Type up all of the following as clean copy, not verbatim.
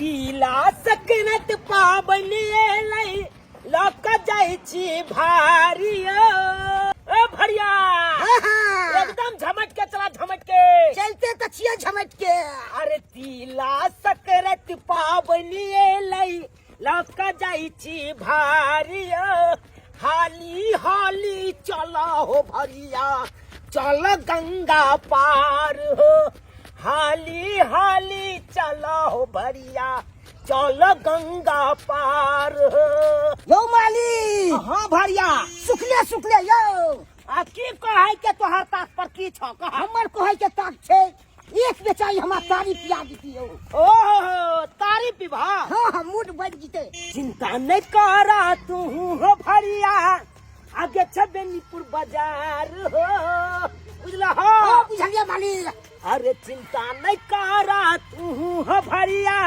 तिला सकनत पाबनी लक जाइ छी भारी ओ भरिया एकदम झमट के चला, झमट के चलते तो छिया झमट के। अरे तिला सकरत पाबनी लक जाइ छी भारी हाली हाली चला हो भरिया, चल गंगा पार हो। हाली हाली चला हो भरिया, चल गंगा पार हो। यो माली हाँ भरिया सुखले सुखले यो आ की कहे के तोहर ताक पर की छ कह हमर कहे के ताक छे एक बेचारी हमार तारी पिया दीती हो। ओहो तारी पिभा हाँ मूड बच जीते। चिंता नहीं करा तू हो भरिया, आगे छबेनीपुर बाजार हो बुझला हो। बुझलिए माली। अरे चिंता नहीं करा तू हो भरिया,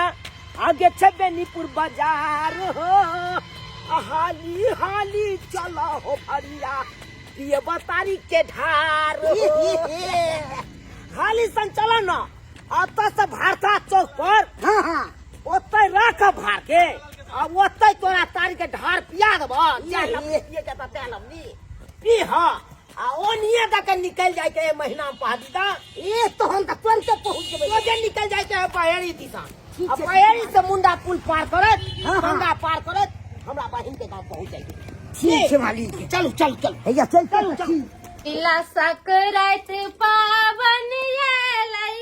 आगे छबेनीपुर बाजार हो। हाली हाली चला हो भरिया, ये बतारी के ढार हो। हाली संग चला न अत से भारता चौक पर। हाँ हाँ ओते रख भार के अब ओते तोरा तारी के ढार पिया देबो। ये जता तेलमनी पी हा आ ओनिए द के निकल जाय के महीना में पहाड़ी दा ये तो हम तक तुरंत पहुंच जेबे। ओ जे निकल जाय के पहाड़ी दिशा अब पहाड़ी से मुंडा पुल पार करत गंगा पार करत हमरा बहिन के गांव पहुंच जाय। ठीक है माली। चल चल चल भैया चल चल। तिला सकरात पावन येलै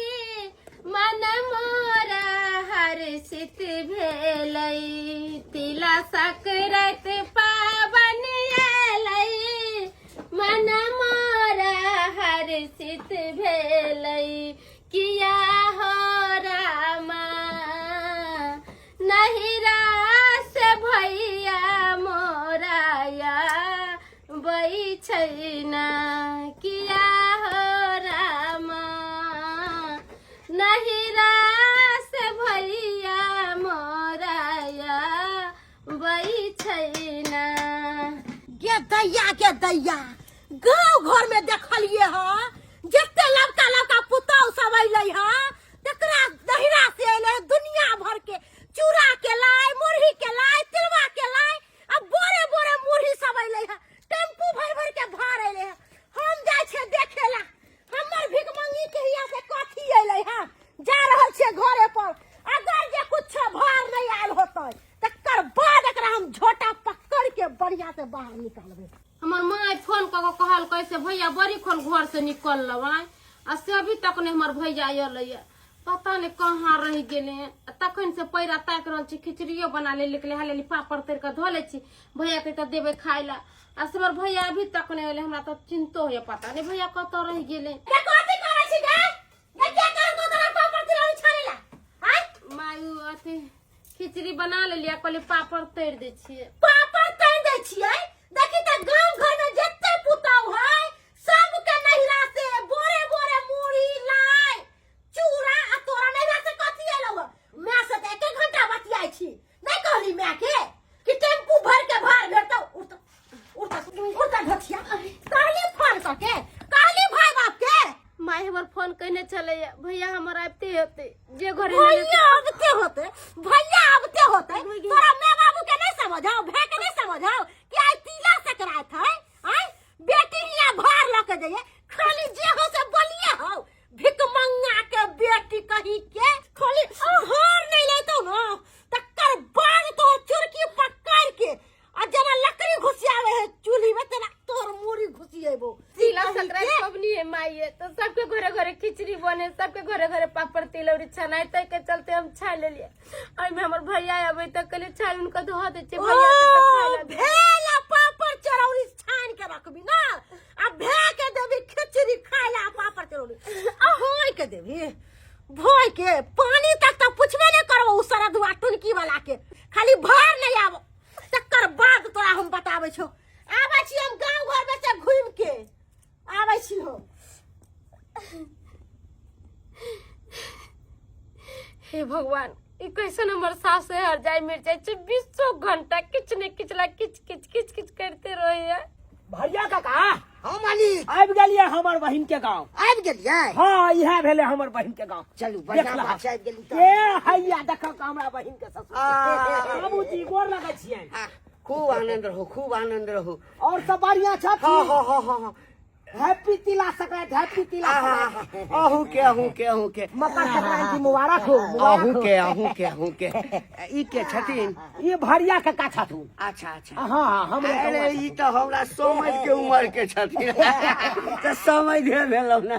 मन मोरा हर्षित भेलै। तिला सकरात पावन येलै मन मोरा हर्षित भेलै। किया हो रामा नहिरा से भैया मोराया बई छैना। किया हो रामा नहिरा से भैया मोराया बई छैना। गे दैया के दैया गांव घर में देखलिए हा जते लड़का लड़का पुतौ सब अइलै हा तकरा दहिरा से अइलै दुनिया भर के चूड़ा के लाई, मुरही के लाई, तिलवा के लाई, अब बोरे बोरे मुरही सब अइलै हा। टेम्पू भर भर के भार अइलै हा। हम जाय छे देखेला हमर भीख मंगी के हिया से कथी अइलै हा। जा रहल छे घरे पर अगर जे कुछ भार नहीं आयल होतै तकर बाद एकरा हम झोटा पकड़ के बढ़िया से बाहर निकालबे। हमार माँ फोन कर कहल कैसे भैया बड़ी खन घर से निकल लवाई आ से अभी तक नहीं हमार भैया अल पता नहीं कहाँ रह गए। तखन से पैरा ताक रहा खिचड़ियो बना ले निकले हाले पापड़ तर के धो ले भैया के तो देवे खाए ला आ से हमार भैया अभी तक नहीं अले। हमरा तो चिंतो है पता नहीं भैया कत रह गए। मायू अथी खिचड़ी बना ले लिया कहले पापड़ तर दे छिए। पापड़ तर दे छिए देखी त गांव घर में जत्ते पुतौ है सब के नहिरा से बोरे बोरे मुरही लाई चूड़ा आ तोरा नहिरा से कथी एलो। मैं से एक घंटा बतियाई छी नहीं कहली मैं के कि टेम्पू भर के भार भेटौ उड़ता घटिया कहली फोन करके कहली भाई बाप के। माई हमर फोन कहने चले भैया हमर आबते होते जे घरे भैया आबते होते तोरा मैं बाबू के नहीं समझाओ भे के नहीं समझाओ कि आज तिला सकरात है आई बेटी लिया भार लके जाइए खाली जे हो से बोलिए हो भिक मंगा के बेटी कही के खाली भार नहीं लेतो ना तकर बाद तो चुरकी पकड़ के आ जना लकड़ी घुसियावे है चूल्ही में तेरा तोर मुरी घुसिएबो। तिला संक्रांत पबनी है माई है तो सबके घरे घरे खिचड़ी बने सबके घरे घरे पापड़ तिलौरी छनाई तय के चलते हम छा ले लिए। आई में हमर भैया आवे त कले छाल उनका धो दे छे भैया के तो खाइला भेला पापड़ चरौरी छान के रखबी ना आ भे के देबी खिचड़ी खाइला पापड़ चरौरी आ होय के देबी भोय के पानी तक तो पूछबे नहीं करबो उ सारा दुआ टुनकी वाला के खाली भार नहीं आबो तकर बाद तोरा हम बताबै छौ। आबै छी हम गांव घर में से घूम के आबै छी हो। हे भगवान ई कैसे हमर सास हर जाय मिर्चाई 24 घंटा किच ने किचला किच किच किच किच करते रहे है। भैया काका हाँ मालिक आबि गेलियै हमर बहिन के गाँव। आबि गेलियै। हाँ इहे भेले हमर बहिन के गाँव। चलू देख बढ़िया लहा। बात छै, आबि गेली ए हैया देखो हमरा बहिन के ससुर बाबूजी गोर लगै छियनि। खूब आनंद रहो, खूब आनंद रहो। और सब बढ़िया हाँ छथिन। हाँ हाँ हाँ हैप्पी तिला संक्रांति, हैप्पी तिला संक्रांति। अहू के मकर संक्रांति मुबारक हो, अहू मुबारक के ई के छथिन। हो। ये भरिया काका छथुन। अच्छा अच्छा। हाँ हमरे अरे गाँव ई तो हमरा समझ के उम्र के छथिन तो समझ भेलौ ना।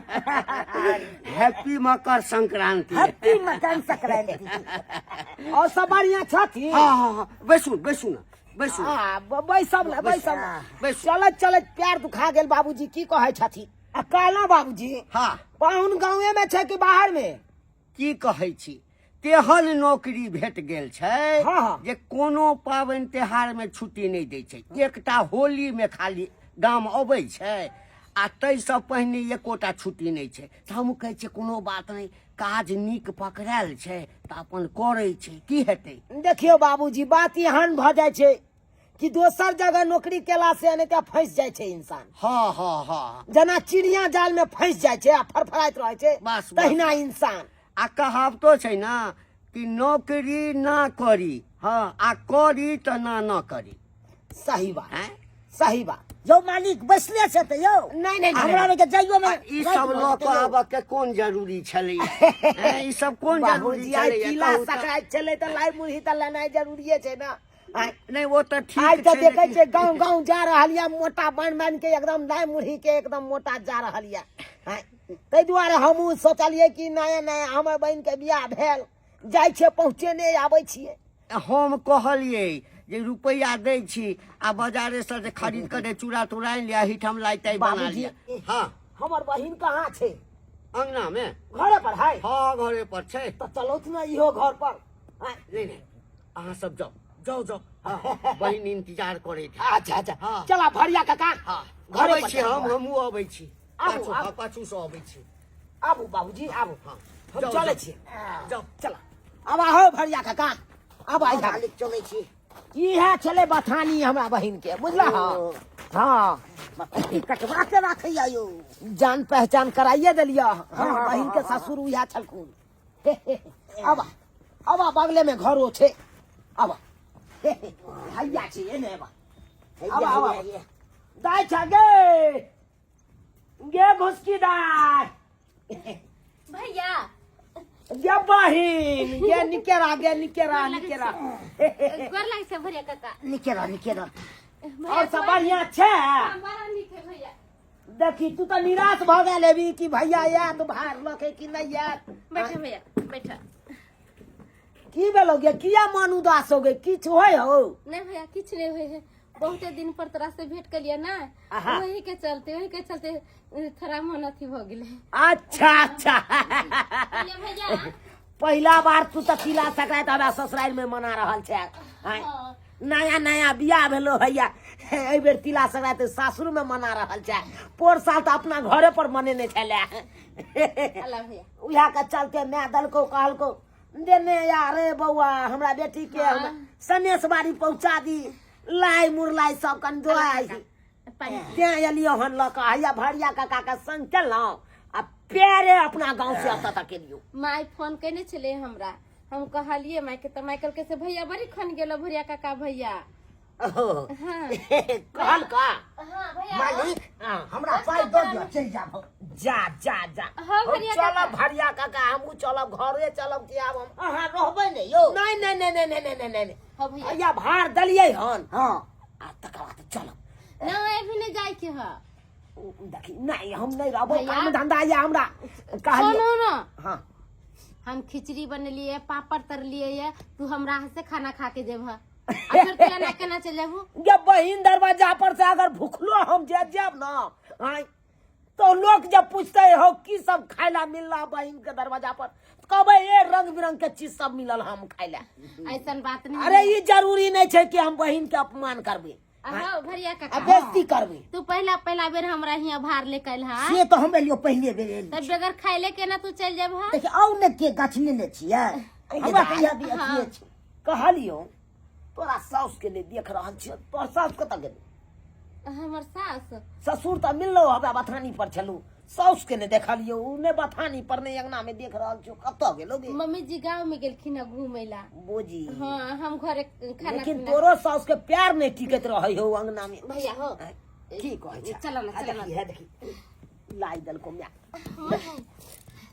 हैप्पी मकर संक्रांति। हैप्पी मकर संक्रांति। और सब बढ़िया छथिन। हाँ बैसू बैसू ना बैसू। हाँ बैसब ना बैसब ना। बैसू। चलत चलत पैर दुखा गेल बाबूजी की कहै छथिन। आ कहलहुँ बाबूजी हाँ पाहुन गाँवे में छै कि बाहर में। की कहै छी, तेहन नौकरी भेट गेल छै हाँ। जे कोनो पाबनि त्योहार में छुट्टी नहीं दै छै। एकटा होली में खाली गाम अबै छै आ ताहिसँ पहिने एकोटा छुट्टी नहीं छै। तऽ हम कहै छियै कोनो बात नहीं, काज नीक पकड़ायल छै तऽ अपन करै छै, की हेतै। देखियो बाबूजी बात एहन भ जाय छै कि दोसर जगह नौकरी केला से नहीं फंस जाय छै इंसान। हाँ हाँ हाँ जना चिड़िया जाल में फंस जाय छै आ फरफराइत रहे छै बस, बस। तहिना इंसान। आ कहावतो छै ना कि नौकरी ना करी, हाँ आ करी तऽ ना करी। सही बात, हैं? सही बात। यो मालिक बैसले छै त यो नहीं हमरा में के जाइयो में ई सब लोग को आबऽ के कोन जरूरी छलै। ई सब कोन जरूरी बाबूजी आई छलै। तिला संक्रांति चले त लाई मुरही त लेनाइ जरूरीये छै ना। नहीं वो तो आज ठीक तो छै, देखे लेकिन- छै गाँव गाँव जा रहल या मोटा बन के एकदम लाई मुरही के एकदम मोटा जा रहल या। ताहि दुआरे हमहूँ सोचलियै कि नया नया हमर बहन के बियाह भेल जाइ छै पहुँचे नहीं आबै छियै। हम कहलियै जे रुपया दै छी आ बाजारे से जे खरीद कर चूड़ा तूड़ा लिया हिठम लाइटाई बना बाबूजी लिया। हाँ हमर बहिन कहाँ छै। अंगना में घरे पर है हाँ घरे पर छै। तो चलो ना इहो घर पर। नहीं नहीं अहाँ सब जाओ जाओ जाओ। हाँ, बहिन इंतजार करे थी। अच्छा अच्छा हाँ। चला भरिया काका हाँ घरे अबै पर छी चला। हमहूँ अबै छी। आबू, आबू। पाछू से अबै छी। आबू बाबूजी आबू हाँ हम जाओ, चले जाओ। छियै। जाओ चला अब आहो भरिया काका अब आई मालिक चलै छी। इहे छले बथानी हमरा बहिन के बुझला। हाँ कटवा के राखैया यो। जान पहचान कराइए दिलिया। हाँ बहिन के ससुर उहे छलखुन। अब बगले में घरो छे। अब हैया छे एने अब दाय छ गे घुसकी दाय भैया गे बहिन गे निकेरा गोर लागे छै भैया काका। निकेरा और सब बढ़िया छे। बड़ा नीक है भैया। देखी तू तो निराश भ गेल हेबी कि भैया याद भार लखे कि नहीं याद। बैठा भैया बैठा। की भेलो गे किया मन उदास हो गए किछ होय हो। नहीं भैया किछ नहीं हुए है, बहुते दिन पर तोरा से भेंट कलिया ना, आहा। वही के चलते थोड़ा मन अथी भ गेले। अच्छा अच्छा भैया पहला बार तू तो तिला संक्रांति हमरा ससुराल में मना रहल छे। हाँ। नया नया बियाह भेलो भैया एहि बेर तिला संक्रांति सासुर में मना रहल छे। पोर साल तो अपना घरे पर मनेने छले। अल्लाह भैया उहा के चलते मैं दलको कहलको देने यार रे बउआ हमरा बेटी के सनेश बाड़ी पहुंचा दी लाई मुरलाई सब कन दोआई ते एलियो हन ल के हैया भरिया काका के संग चललौं आ पेरे अपना गांव से अत तक एलियो। माय फोन कैने छले हमरा, हम कहलिए माय के तो माय कहलके से भैया बड़ी खन गेलो भरिया काका भैया। ओहो हाँ कहल का हाँ भैया मालिक हमरा पाई दो दियो चल जाबो जा जा जा। हाँ, भरिया चलब काका। भरिया काका हमहू चलब घरे चलब कि आब हम अहाँ रहबै ने यो। नहीं नहीं नहीं नहीं नहीं नहीं नहीं हाँ भैया भैया भार दलियै हन। हाँ आ तकर बाद चलब। नहीं अभी नहीं जाए के है। देखी नहीं हम नहीं रहबो भैया। काम धंधा या हमरा कहलिए। सुनो ना हाँ हम खिचड़ी बनलिए पापड़ तरलिए है, तू हमरा हाथ से खाना खा के जेब। फिर तू लेना केना चल जाबू। जब बहिन दरवाजा पर से अगर भूखलो हम जेब ना आय तो लोग जब पूछते हो की सब खाइला मिलला बहिन के दरवाजा पर कहबे ये रंग बिरंग के चीज सब मिलल हम खाइला। ऐसा बात नहीं अरे ये जरूरी नहीं छै कि हम बहिन के अपमान करबे हाँ भरिया आ काका बेइज्जती करबे। तू पहला बेर हमरा हियां भार लेकर हा से तो हम एलियो पहले बेर एलियो। तब बगैर खाइले केना तू चल जेब हा। देखिए आउ ने के गाछ लेने छियै हमरा कहिया भी हाँ। अथिए छै कहलियो तोरा साउस के लिए देख रहल छियै तोर साउस कतऽ गेलै। हमर सास ससुर तो मिललो हवे बथानी पर छलू साउस के ने देखलियो उने बथानी पर ने अंगना में देख रहल छो कत गेलो गे मम्मी जी गांव में गेलखिन है घूमे ला बोजी हाँ हम घरे खाना लेकिन पीना तोरो साउस के प्यार नहीं टिकत रहे हो अंगना में भैया हो की कहै छै चलो ना चलो ना है देखी लाई दल को म्या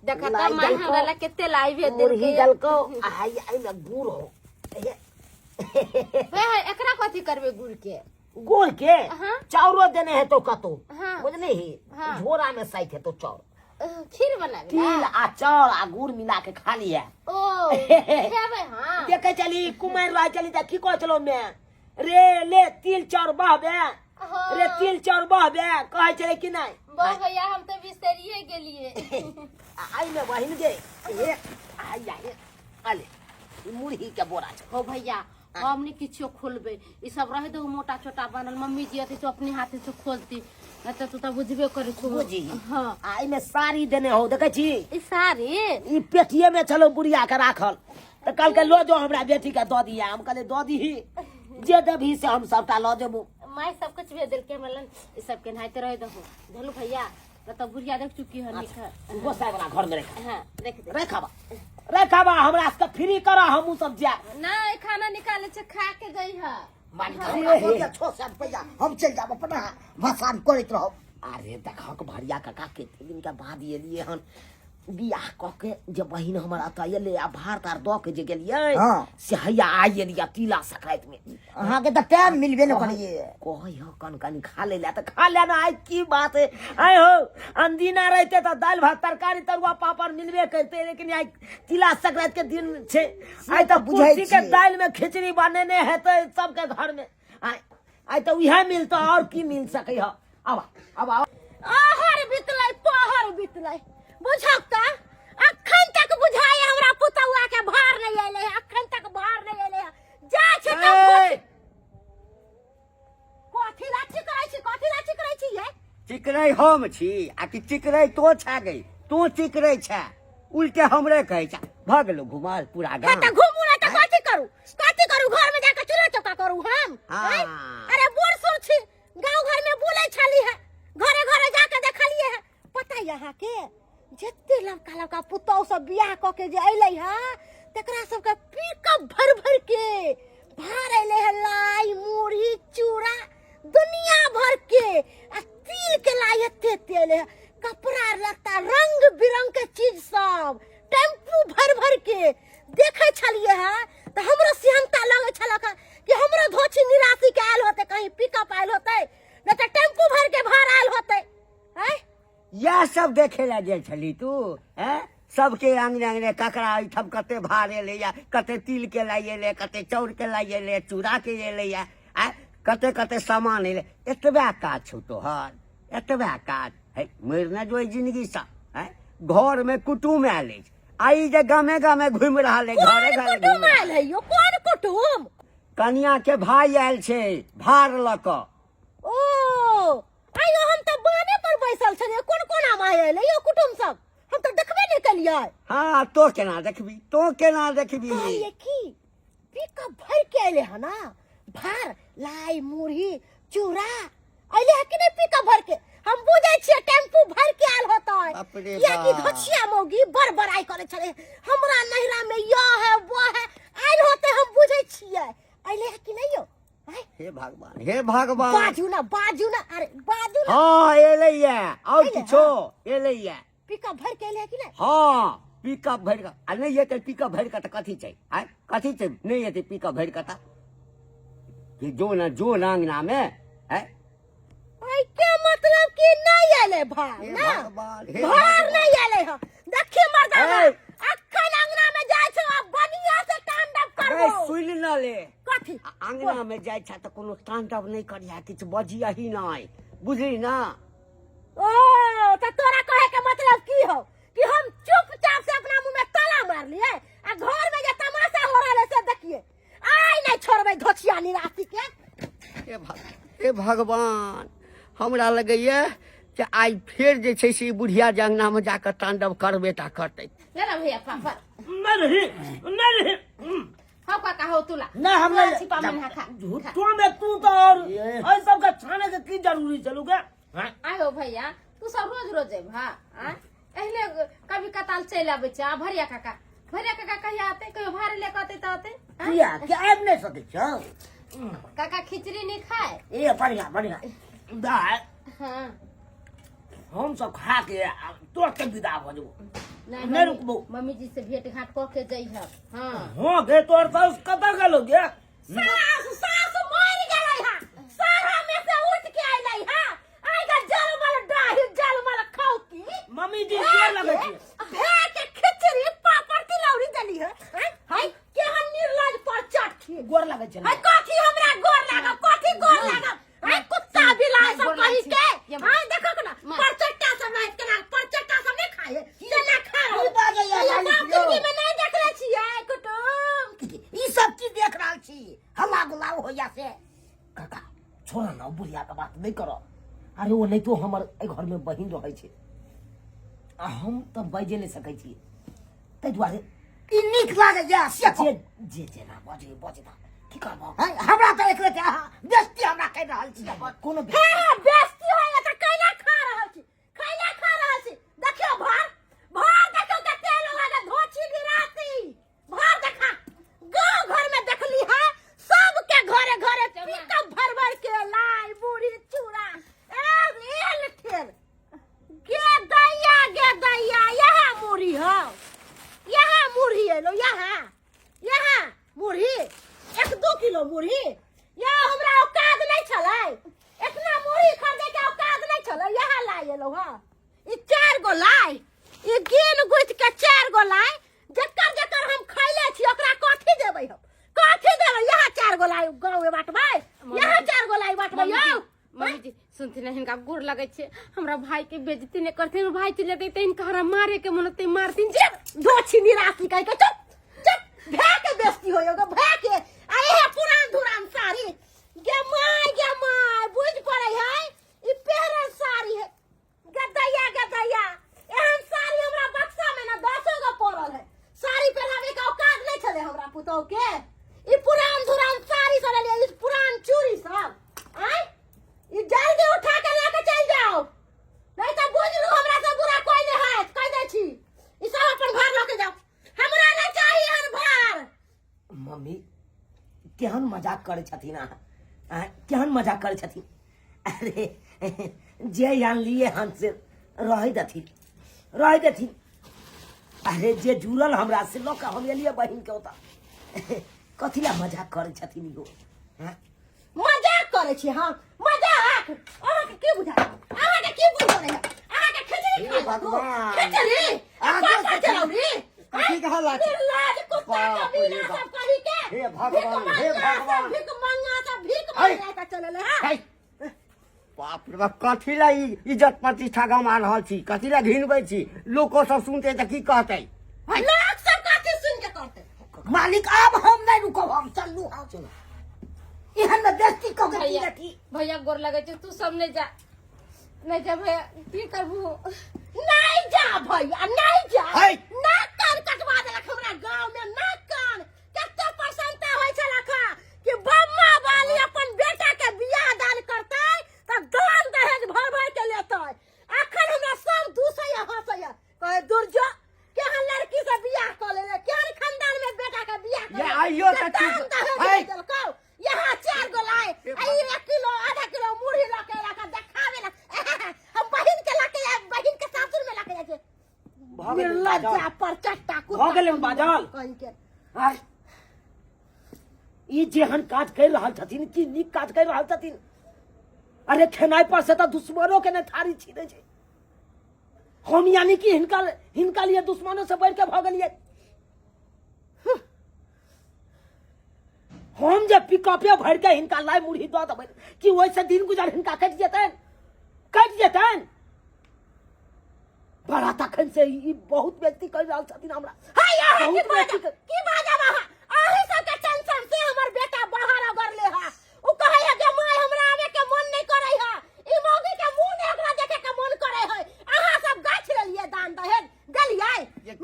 देखा लाई त मां दल को- हमरा के तेल आई भे और दिल ही के दल को आई आई में गुड़ हो वे एकरा कथी करबे गुड़ के गुड़ के हाँ। चाउरो देने है तो कतो हाँ। बुझली ही हाँ। झोरा में साइक है तो चाउर खीर बनाबे तिल आ चाउर आ गुड़ मिला के खा लिया ओ खेबे हां देखे चली कुमार रह चली त की कह चलो मैं रे ले तिल चाउर बहबे रे तिल चाउर बहबे कहे चले कि नहीं बो भैया हम तो बिसरिए गेलिए आई में बहिन गे ए आई आई आले ई मुरही के बोरा छ हो भैया हमने किछो खोलबे ई सब रहे दो मोटा छोटा बनल मम्मी जी अथी तो अपने हाथे से खोलती न तो तू तो बुझबे करे छो बुझी हां आई में साड़ी देने हो देखे छी ई सारी ई पेटिये में चलो बुढ़िया के राखल त कल के लो जो हमरा बेटी के दऽ दिया हम कहले दऽ दीही जे देबही से हम सबटा लऽ देबो माय सब कुछ भेज दिल के हमलन ई सब के नहाते रहे दहो धलू भैया तो बुढ़िया देख चुकी है निखर गोसाई वाला घर में रख हां देख दे रेखाबा हमरा से फ्री करा हमू सब जा ना ई खाना निकाले छ खा के गई है छो से पैसा हम चल जाब अपना भसान करैत रहो अरे देखक भरिया काका के दिन के बाद एलिए हन बियाह क के जे बहिन हमर अत एले आ भार तार द के जे गेलिए से हैया आई एलिया तिला सकराइत में अहाँ के तो टाइम मिलबे न करिए कोई हो कन खा ले ला त खा लेना आई की बात है आय हो अंदीना रहते तो दाल भात तरकारी तरुआ पापड़ मिलबे करते लेकिन आई तिला सकराइत के दिन छे आई तो बुझाई बुझाई के छी। दाल में खिचड़ी बनेने है तो सबके घर में आई तो यह मिलता और की मिल सके हो अब आहर बितलै पहर बितलै बुझक्का अखन तक बुझाय हमरा पुतौआ के भार नहीं आइले अखन तक भार नहीं आइले जा छै त कथी ला चिकरै छी ये चिकरै हम छी आ कि चिकरै तो छा गई तू चिकरै छा उल्टे हमरे कहै छा भगलो घुमाल पूरा त गांव घुमू ना त कथी करू घर में जाके चूल्हा चौका करू हम हाँ। हैं? अरे बूढ़ सुर छी गांव घर में बुलै छली है घरे घरे जाके देखलिए है पता यहाँ के जत्ते लड़का पुतौ सब बियाह क के जे अइलै है तकरा सबके पिकअप भर के भार अइले है लाई मुरही चूड़ा दुनिया भर के आ तिल के लाई एते तेल है कपड़ा लत्ता रंग बिरंग के चीज सब टेम्पू भर के देखे छलिए है तो हमरो सिहनता लगे छलक कि हमरो धोची निराशी के आयल होते कहीं पिकअप आयल होते न तो टेम्पू भर के भार आयल होते हैं यह सब देखे ला गेल छली तू हैं सबके अंगने अंगने ककरा एठम कते भार एले या कते तिल के लाई एले कते चाउर के लाई एले चूड़ा के एले या कते कते सामान एले एतबे काज छौ तोहर एतबे काज है मर न जोई जिंदगी सा है घर में कुटुम आयल अछि आई जे गामे गामे घुमि रहल है घरे घरे कुटुम घुमि आयल है यो कौन कुटुम कनिया के भाई आयल छै भार ल क ओ आयो हम तो बाने पर बैसल छलिए कोन आम आयल है यो कुटुम सब हम तो देखबे नहीं कलिए हाँ तो केना देखबी ये की पिकअप भर के आइले है ना भार लाई मुरही चूड़ा आइले है कि नहीं पिकअप भर के हम बुझे छिए टेम्पू भर के आयल होता है बाप रे या कि बाप। घचिया मौगी बड़बड़ाई करे छले हमरा नहिरा में यो है वो है आइल होते हम बुझे छिए आइले है कि नहीं यो हैं? हे भगवान बाजू ना अरे बाजू ना हाँ एलैया और एलै, किछो एलैया पिकअप भर के आइले है कि नहीं हाँ पिकअप भरि कऽ आ नहीं एतै पिकअप भरि कऽ तऽ कथी छै आय कथी छै नहीं एतै पिकअप भरि कऽ तऽ जो ना अंगना में है आई के मतलब कि नहीं आइले भार हे ना भगवान, हे भार भगवान। नहीं आइले हो देखी मर्दाना ए। अखन अंगना में जाय छो अब बनिया से तांडव अरे करबो सुनि न ले कथी अंगना में जाइ छै तऽ कोनो तांडव नहीं करिया किछु बजियही नहीं बुझली ना ओ तो तोरा कहे के मतलब की हो कि हम चुपचाप से अपना मुंह में ताला मार लिए आ घर में जे तमाशा हो रहल है से देखिए आई नहीं छोड़बे धोचिया निराशी के हे भगवान हमरा लगैया जे आइ फेर जे छै से बुढ़िया जे अंगना में जाकर तांडव करबे टा करतै ले ना भैया पापा नहीं हाँ काका हो हो तुला नहीं हमरा छिपा में ना खा झूठो में तू तो और ये। और सब का छाने के की जरूरी चलू के हाँ? आयो भैया तू सब रोज रोज जेब हाँ एहने कभी कताल चल आबे छै भरिया काका कहिया आते कहियो भारे लेके आते तो आते हाँ? किया क्या आबि नहीं सकै छौ काका खिचड़ी नहीं खाए ए बढ़िया बढ़िया दाय हाँ हम सब खा के तुरंत विदा हो जबो नहीं नहीं रुकबो मम्मी जी से भेंट घाट कऽ के जइह हाँ हां गे तोर सास कतऽ गेलो गे सास मर गेलै हा सारा में से उठ के आइलै हा आइगा जलमल डाही जलमल खौकी मम्मी जी के लगे छै भे के खिचड़ी पापड़ तिलौरी देली है हाय केहन निर्लज पर चटकी गोर लगे छै हाय कथी हमरा गोर लागब कथी गोर लागब हाय कुत्ता बिलाइ सब कहि के हाय देखो ना परचट्टा सब लाइट के परचट्टा सब नहीं खाए ये ना खा जिंदगी में नहीं देख रहे छियै कुटुम ई सब चीज देख रहल छी हल्ला गुल्ला होया से काका छोड़ा ना बुढ़िया का बात नहीं करो अरे वो नहीं तो हमर घर में बहिन रहे छै आ हम तो बाजे नहीं सकै छी तै दुआरे ई नीक लागैया से जे जे जेना बजे बजे की करबो हमरा त एकरे बेस्ती हमरा कहि रहल छी कोनो हां बेस्ती होय त कैला खा रहल छी देखियो भर देखियो कते लोग आगे धोची गिराती भर देखा गांव घर में देखली है सबके घरे घरे पिकअप भर के लाई बूढ़ी चूड़ा एल ठेल गे दैया यहाँ मुड़ी हो यहाँ मुड़ी है लो यहाँ मुड़ी 1-2 किलो मुड़ी यहाँ हमरा औकात नहीं चले इतना मुड़ी खरीदे के औकात नहीं चले यहाँ लाई लो हाँ ई 4 गो लाई ई गिन गुथ के 4 गो लाई जकर हम खैले छी ओकरा कथी देबै हम कथी देबै यहाँ 4 गो लाई गांव में बांटबै यहाँ 4 गो लाई बांटबै यौ मम्मी जी सुनती ना हिनका गोर लगे छे हमरा भाई के बेइज्जती नहीं करते भाई चले गई तो इनका हरा मारे के मनते मारतीन जे धोची निराश कह के चुप भे के बेइज्जती होयोगा भे के आए है पुरान धुरान साड़ी गे माय बुझ पड़े है ई पेहरे साड़ी है गदैया एहन साड़ी हमरा बक्सा में ना 10 गो पड़ल है साड़ी पहनावे के औकात नहीं चले हमरा पुतौ के ई पुरान धुरान साड़ी सब ले ई पुरान चूड़ी सब आय ई जल्दी उठा के लेके चल जाओ नहीं तो बुझ लू हमरा से बुरा कोई नहीं है कह दे छी ई सब अपन घर लेके जाओ हमरा नहीं चाहिए हन भार मम्मी केहन मजाक करे छथिन केहन मजाक करे छथिन अरे जे जान लिए हन से रह देथिन अरे जे जुड़ल हमरा से लोग हम एलिए बहिन के ओता कथी ला मजाक करे छथिन यो मजाक करे छी हम मजाक अहाँ के की बुझाय अहाँ के की बुझाय अहाँ के खिचड़ी हे भगवान। खिचड़ी आगे आगे चलौरी कथी कहा ला छी? लाज कुत्ता का बाप रे बिना बाप। सब कही के हे भगवान, हे भगवान। भीख मंगा सब भीख है। मंगा के चले हां है। बाप रे बाप कथी ला ई इज्जत प्रतिष्ठा गमा रहल छी कथी ला घिनबै छी लोको सब सुनते त की कहतै लोग सब कथी सुन के करते मालिक अब हम नहीं रुकब हम चलू हम चलो एहन में बेस्ती क के भैया रखी भैया गोर लगे छे तू सब नहीं जा भैया की करबू नहीं जा भैया नहीं जा है। ना कान कटवा देलक हमरा गांव में ना कान कते प्रसन्नता होय छै रखा कि बम्मा वाली अपन बेटा के बियाह दान करतै त दान दहेज भर के लेतै अखन हमरा सब दूसैया हंसैया कहे दुर्जो केहन लड़की से बियाह क लेले केहन खानदान में बेटा के बियाह क ये आइयो त ठीक है। देलकौ यहाँ 4 गो लाई आई 1 किलो आधा किलो मुरही लके रखा देखावे ना हम बहिन के लके बहिन के सासुर में लके जाए निर्लज्जा पर चट्टा भ गेलै बाजल कहि के आय ई जेहन काज कर रहल छथिन की नीक काज कर रहल छथिन अरे खेनाई पर से तो दुश्मनों के ने थारी छीने छै हम यानी कि हिनका लिए दुश्मनों से बढ़ के भ गेलिए हम जे पिकअपे भर के हिनका लाई मुरही दऽ देबै कि ओइसे दिन गुजर हिनका कटि जेतैन बड़ा तखन से ई बहुत बेइज्जती कर रहल छथिन हमरा हाय यहाँ बहुत बेइज्जती की बाजा वहाँ आही सब के टेंशन से हमर बेटा बाहर अगर ले हा उ कहे है कि माय हमरा आवे के मन नहीं करे है ई मौगी के मुंह ने ओकरा देखे के मन करे है अहाँ सब गाछ लेलिए दान दहेज देलिए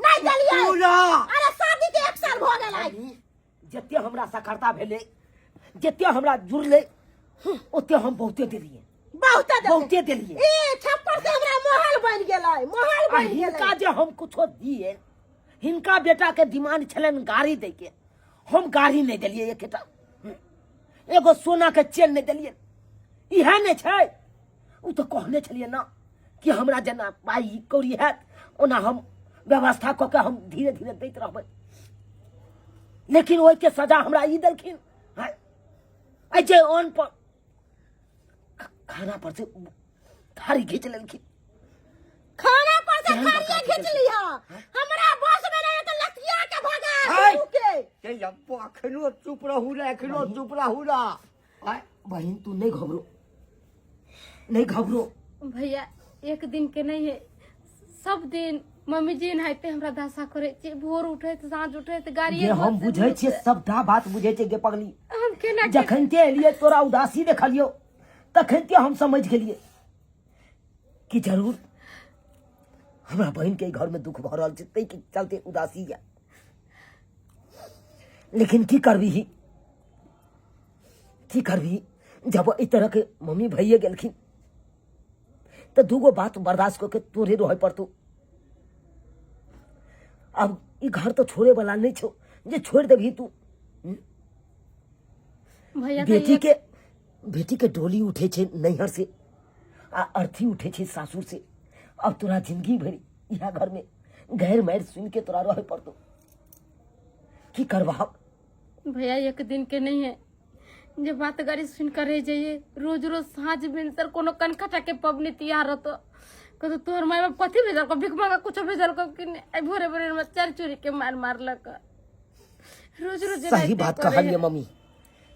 नहीं देलिए पूरा अरे शादी के 1 साल भ गेलै जते हमरा हमरा सखरता भेले जते हमरा जुड़ले ओते हम बहुते दिलिए बहुते दिलिए ए छप्पर से हमरा महल बन गेलै महल बन गेलै हिनका जे हम कुछो दिए हिनका बेटा के डिमांड छलन गाड़ी दे के हम गाड़ी नहीं दिलिए एकटा एगो सोना के चेन नहीं दिलिए इहे ने छै उ तो कहने छलिए ना कि हमरा जना पाई कौड़ी है ओना हम व्यवस्था क के हम धीरे धीरे दैत रहबै लेकिन ओइ के सजा हमरा ई देलखिन है जे ऑन पर खाना पर से थारी खींच लेलखिन खाना पर से थारी खींच लिया हमरा बस में नहीं तो लतिया के भगा के ये अखनो चुप रहू रे अखनो चुप रहू रा बहन तू नहीं घबरो भैया एक दिन के नहीं है सब दिन मम्मी जी नहाते हमरा दशा करे छे भोर उठे साँझ उठे गाड़ी ये हम बुझे छे सबटा बात बुझे छे गे पगली हम केना जखन ते एलिए तोरा उदासी देखलियो तखन ते हम समझ गेलिए कि जरूर हमरा बहन के घर में दुख भ रहल छै तै के चलते उदासी है लेकिन की करबी जब इस तरह के मम्मी भैया गेलखिन तो दूगो बात बर्दाश्त करके तोरे रह पड़तो अब ई घर तो छोड़े वाला नहीं छो जे छोड़ देबी तू भैया बेटी के डोली उठे छे नैहर से आ अर्थी उठे छे सासुर से अब तोरा जिंदगी भरी यहाँ घर में गैर मैर सुन के तोरा रह पड़तो की करबा भैया एक दिन के नहीं है जे बात गाड़ी सुन कर रह जाइए रोज रोज साँझ भिनसर कोनो कनकटा के पबनी तिहार तो कहतो तोहर माय बाप कथी भेजल को भिख मांगा कुछ भेजल को कि आई भोरे भोरे में चार चोरी के मारलक रोज रोज सही बात कहलिए मम्मी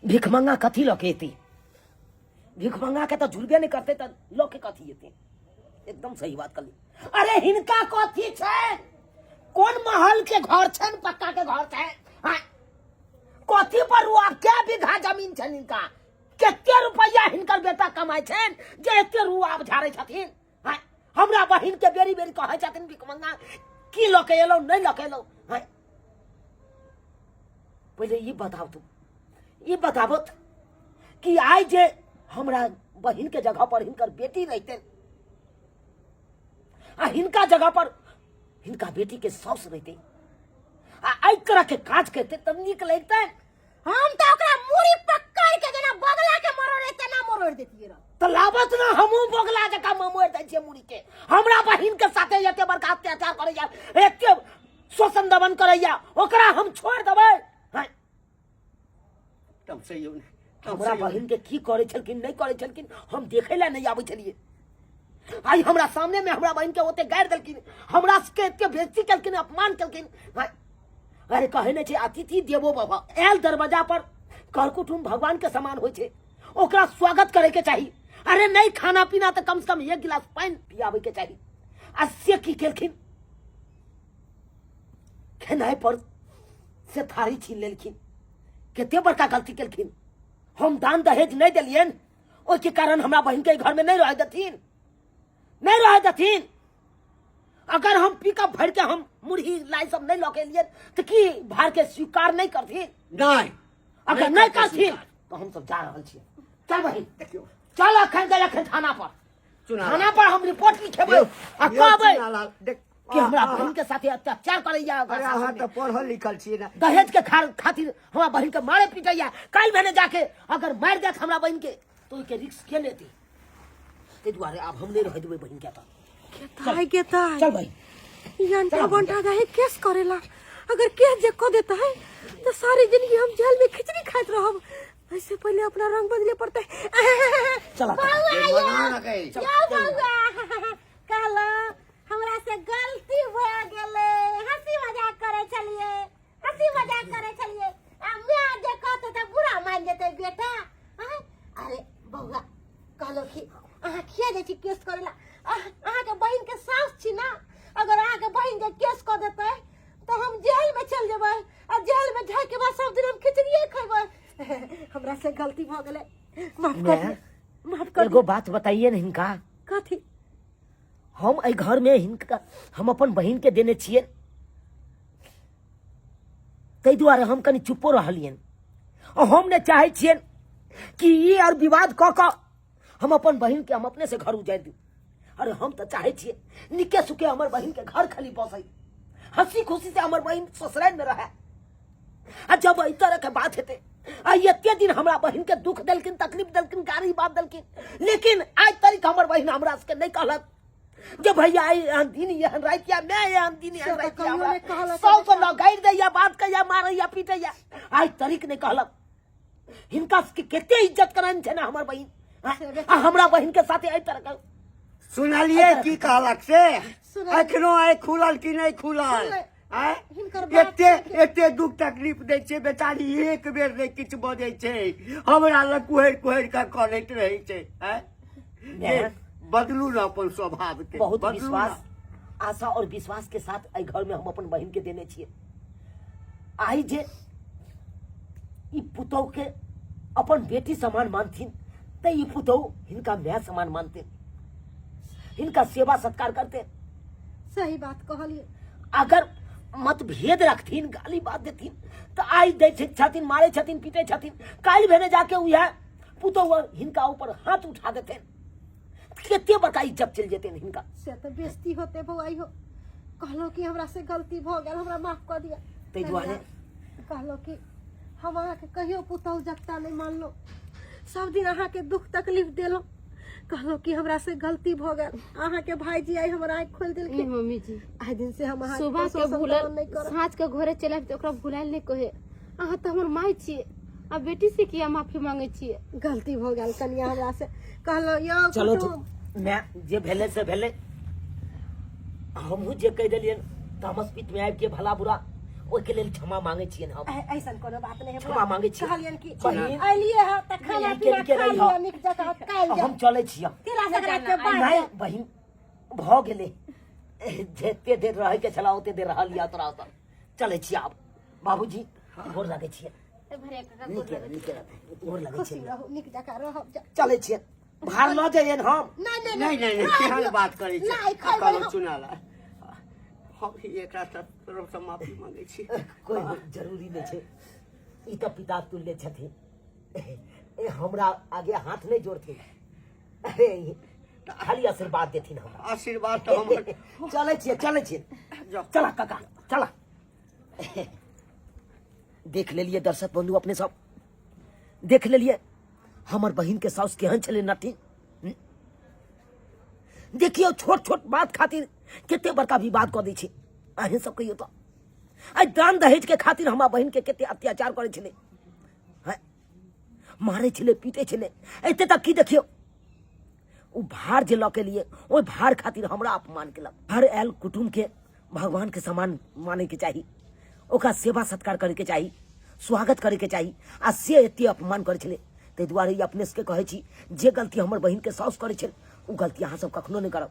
भिख मांगा कथी लकेती भिख मांगा के तो झुलबे नहीं करते तो लोके कथी येते एकदम सही बात कहली अरे हिनका कथी छै कोन महल के घर छै पक्का के घर छै हां कथी पर रुआ क्या बीघा जमीन छै हिनका कते रुपया हिनकर बेटा कमाय छै जे एते रुआ झाड़ै छथिन हां हमरा बहिन के बेरी बेरी कहै छथिन भिख मांगा की लोके एलो नहीं लोके एलो हां पहले ये बताबो कि आज जे हमरा बहिन के जगह पर हिनकर बेटी रहते आ हिनका जगह पर हिनका बेटी के सास रहते आ आई तरह के काज करते तब निक लगते हम तो ओकरा मुड़ी पकड़ के जना बगला के मरोड़े तना मरोड़ देतिए रे तो लाबत ना हमू बगला जका ममोड़ दै छियै मुड़ी के हमरा बहिन के साथे एते बड़का अत्याचार करैया एते शोषण दमन करैया ओकरा हम छोड़ देबै तब सही हो हमरा बहिन के की करे छलकिन नहीं करे छलकिन हम देखे ला नहीं आबै छलिए आई हमरा सामने में हमरा बहिन के ओते गाड़ देलकिन हमरा के एते बेइज्जती केलकिन अपमान केलकिन अरे कहे नहीं छे अतिथि देवो बाबा एल दरवाजा पर कर कुटुम भगवान के समान होय छे ओकरा स्वागत करे के चाहिए अरे नहीं खाना पीना तो कम से कम एक गिलास पानी पियावे के चाहिए आ से की केलकिन खेनाई पर से थारी छीन लेलखिन केते बड़का गलती केलखिन हम दान दहेज नहीं दिलियन ओइ के कारण हमरा बहन के घर में नहीं रह देथिन अगर हम पिकअप भर के हम मुरही लाई सब नहीं लके लिए तो की भार के स्वीकार नहीं करथिन नहीं अगर नहीं करथिन तो हम सब जा रहल छियै चल बहिन देखियो चल अखन थाना पर हम रिपोर्ट लिखेबै आ कहबै कि हमरा बहन के साथे अत्याचार करैया अरे अहाँ तो पढ़ल लिखल छियै ना दहेज के खातिर हमरा बहन के मारे पीटैया कल मैंने जाके अगर मार देत हमरा बहन के तो के रिस्क के लेती ते दुआरे अब हम नहीं रह देबै बहन के गेताई चल भाई यंटा बंटा जाए केस करेला अगर केस जे को देता है तो सारी जिंदगी हम जेल में खिचड़ी खात रहब ऐसे पहले अपना रंग बदले पड़ता है चला काला हमरा से गलती भ गेले हंसी मजाक करे छलिए आ मैं जे कहते त बुरा मान जेते बेटा अरे बौआ कहलो कि अहाँ किया जे केस करेला अहाँ के बहन के सास छी ना अगर अहाँ के बहन के केस कर देते तो हम जेल में चल जेबै आ जेल में जाए के बाद सब दिन हम खिचड़िए खैबै हमरा से गलती भ गेले माफ कर एगो बात बताइए न हिनका कथी हम ए घर में हिनका हम अपन बहन के देने छिए तै दुआरे हम कनी चुप्पो रहलियन और हम ने चाहे छिए कि ये और विवाद क के हम अपन बहन के हम अपने से घर उजाड़ दी। अरे हम तो चाहे छिए निके सुके हमर बहन के घर खाली बसई, हंसी खुशी से हमर बहन ससुराल में रहे। आ जब इस तरह के बात हेते आ एते दिन हमरा बहन के दुख देलकिन, तकलीफ देलकिन, गारी बात देलकिन, लेकिन आज तारीख हमर बहन हमरा से नहीं कहलक जे भैया आई दिन ये रातिया मैं ये दिन ये रातिया सौ तो न गाइर दैया, बात कहिया, मारैया, पीटैया, आज तारीख नहीं कहलक। हिनका के केते इज्जत करन छै ना हमर बहन, आ हमरा बहन के साथे आई तरह का सुनलिए की कहलक से? अखनो आइ खुलल कि नहीं खुलल? एते दुख तकलीफ दै छै बेचारी, एक बेर नहीं किछु बजै छै, हमरा लग कुहरि कुहरि के करैत रहै छै। बदलू ना अपन स्वभाव के। बहुत विश्वास, आशा और विश्वास के साथ आई घर में हम अपन बहन के देने छिए। आई जे ई पुतौ के अपन बेटी समान मानथिन त ई पुतौ हिनका मैं समान मानते, हिनका सेवा सत्कार करते। सही बात कहलिए। अगर मतभेद रखथिन, गाली बात देथिन तो आई दै छथिन, मारे छथिन, पीटे छथिन, काल्हि भेने जाके उहे पुतौ हिनका ऊपर हाथ उठा देथिन, केते बड़का इज्जत चल जेतै हिनका। से तो बेइज्जती होते बउआई हो। कहलो कि हमरा से गलती भ गेल, हमरा माफ कर दिया। तै दुआरे कहलो कि हम अहाँ के कहियो पुतौ जगता नहीं मानलो, सब दिन अहाँ के दुख तकलीफ देलो। कहलो कि हमरा से गलती भ गेल, अहाँ के भाईजी आई हमरा आँख खोल देलखिन। मम्मी जी आइ दिन से हम अहाँ सुबह के भूलल, साँझ के घरे चला तो ओकरा भुलाइल नहीं कहे। अहाँ तो हमर माई छिए, आ बेटी से किया माफी मांगे छिए? गलती भ गेल कनिया हमरा से। कहलो यो चलो कुटुम, मैं जे भेले से भेले, हमहू जे कह देलियन तामस पित में आबि के भला बुरा ओइ के लेल क्षमा मांगे छियन। हम ऐसन कोनो बात नहीं है। क्षमा मांगे छियै। कहलियन कि बहिन, आइलिए है त खाना बहिन, पीना के खा रही लियो, हो। निक जगह काल जा। हम चले छियै। तिला संक्रांति के बाद नहीं बहिन भ गेले, जते देर रहे के छला ओते देर रहल या तोरा ओतऽ चले छियै। आब बाबूजी गोर लागै छियै, भरे का नीके गोर लागै खुशी छियै, रहो, निक जगह रहो। चले छियै। भार ल जाइयन हम। नहीं नहीं नहीं नहीं केहन बात करै छै? नहीं, खाइ कहलो बला। सुनाला हम एकरा तरफ से माफी मांगे छी। कोई जरूरी नहीं छै, ई तऽ पिता तुल्य छथिन, हमरा आगे हाथ नहीं जोड़थिन, खाली आशीर्वाद देथिन हमरा। आशीर्वाद तो हमर चले छियै, चले छियै। जाओ। चला काका चला। देख लेलिए दर्शक बंधु अपने सब, देख लेलिए हमर बहिन के साउस केहन छले नथिन। देखियो छोट छोट बात खातिर केते बड़का विवाद कऽ दै छै। अहें सब कहियो तो आई दान दहेज के खातिर हमरा बहिन के केते अत्याचार करे छले, मारे छले, पीटे छले। एते तक की देखियो उ भार जे लऽ के लिए ओइ भार खातिर हमरा अपमान केलक। हर आयल कुटुंब के भगवान के समान माने के चाही, ओकरा सेवा सत्कार करे के चाही, स्वागत करे के चाही। आ से एते अपमान करे छले, तै दुआरे ई अपने से कहै छी जे गलती हमर बहिन के साउस करे छल उ गलती अहाँ सब कखनो नहीं करब।